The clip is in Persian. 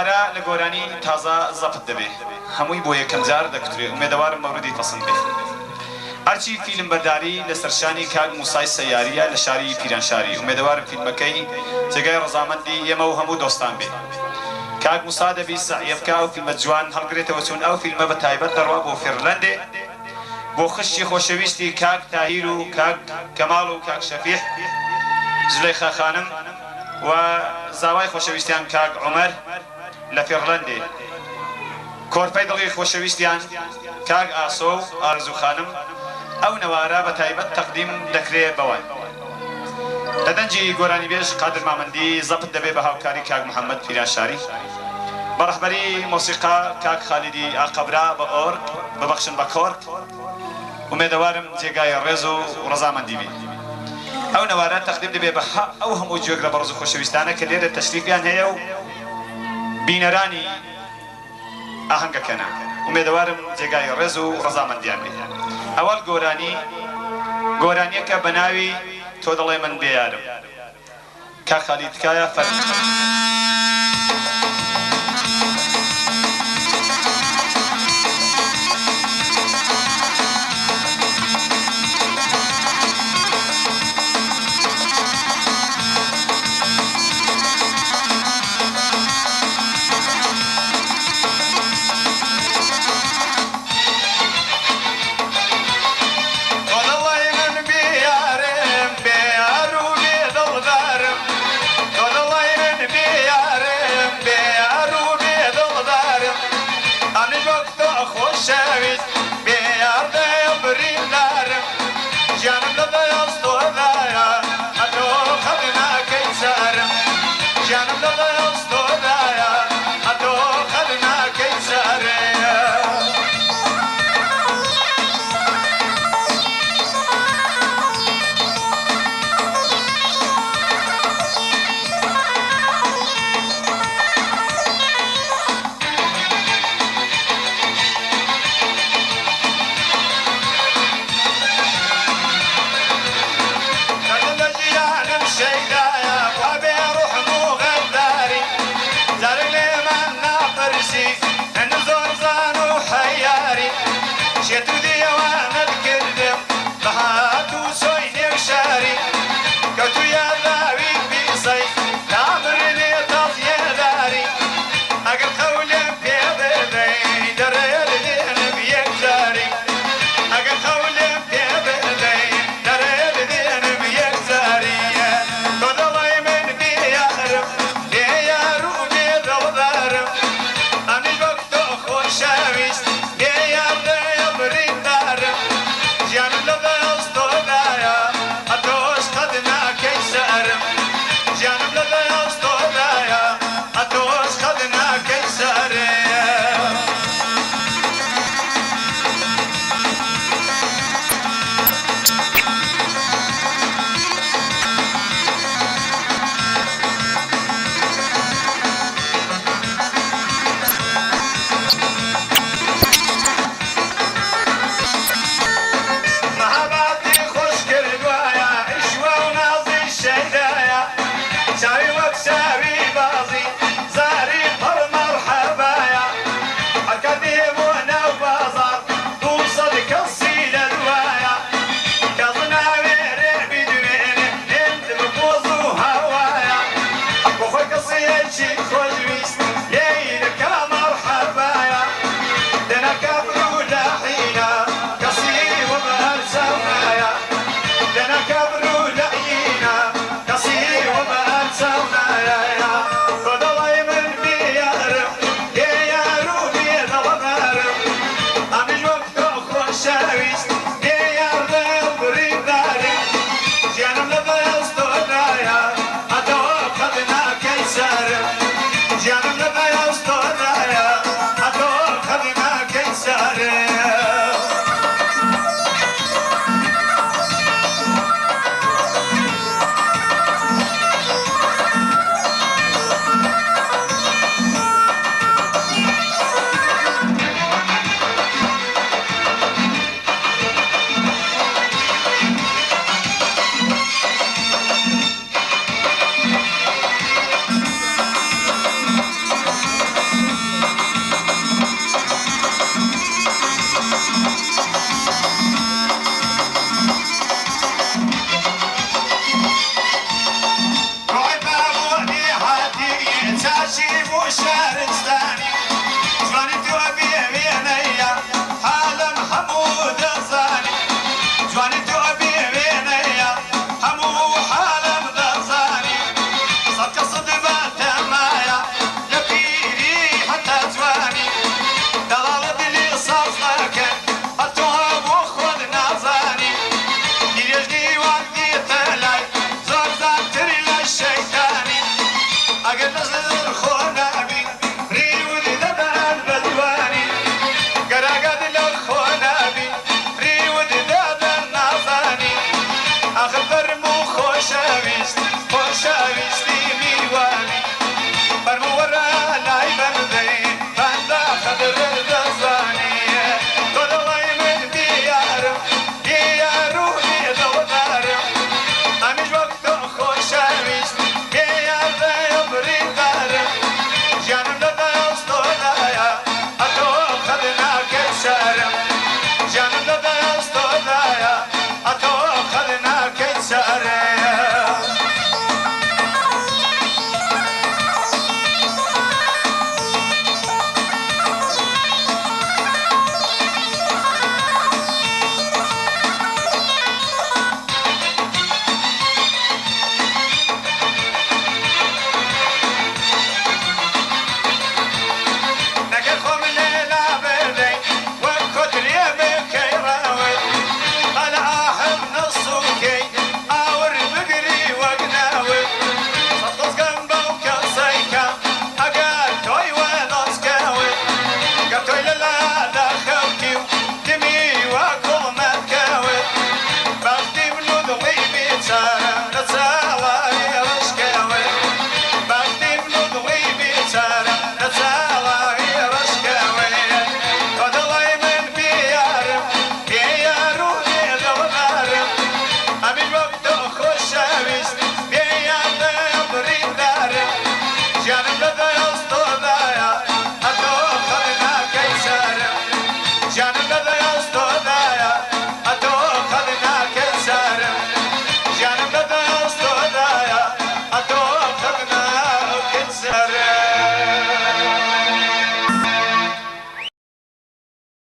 ئەوارە لە گۆرانی تازە زەپت دەبێ هەمووی بۆ یەکەم جار دەکترێ ومێدەوارم مەورودی پەسەند بێ هەرچی فیلم بەرداری لە سەرشانی کاک موسای سەیاریە لە شاری پیرانشاری ومێدەوارم فیلمەکەی جێگای ڕەزامەندی ئێمە و هەموو دۆستان بێ کاک موسا دەبی سەعیە بکا و فیلمە جوان هەڵگرێتەوە چون ئەو فیلمە بە تایبەت دەڕوا بۆ فێرلەندێ بۆ خشتی خۆشەویستی کاک تاهیر و کاک کەماڵ و کاک شەفیح زولەیخا خانم و زاوای خۆشەویستیان کاک عومەر لە فێرلەندێ کۆرپەی دڵی خۆشەویستیان کاک ئاسۆ و ئارزوو خانم ئەو نەوارە بە تایبەت تەقدیم دەکرێت بەوان لە دەنجی گۆرانی بێژ قادر مامەندی زەپت دەبێت بە هاوکاری کاک محەممەد پیرانشاری بە ڕەحبەری مۆسیقا کاک خالیدی ئاقەبرا بە ئۆرگ ببەخشن بە کۆرک ومێدەوارم جێگای ڕێز و ڕەزامەندی بێت ئەو نەوارە تەقدیم دەبێت بە ئەو هەموو جۆگرە بەڕز و خۆشەویستانە کە لێرە تەشریفیان هەیە و بینەرانی ئاهەنگەکەنە ومێدەوارم جێگای ڕێز و ڕەزامەندیان بێت ئەوەڵ گۆرانیەکە بە ناوی تۆ دەڵێ من بێیارم کاک خالید تکایە فەرمی عجیب و شرمسته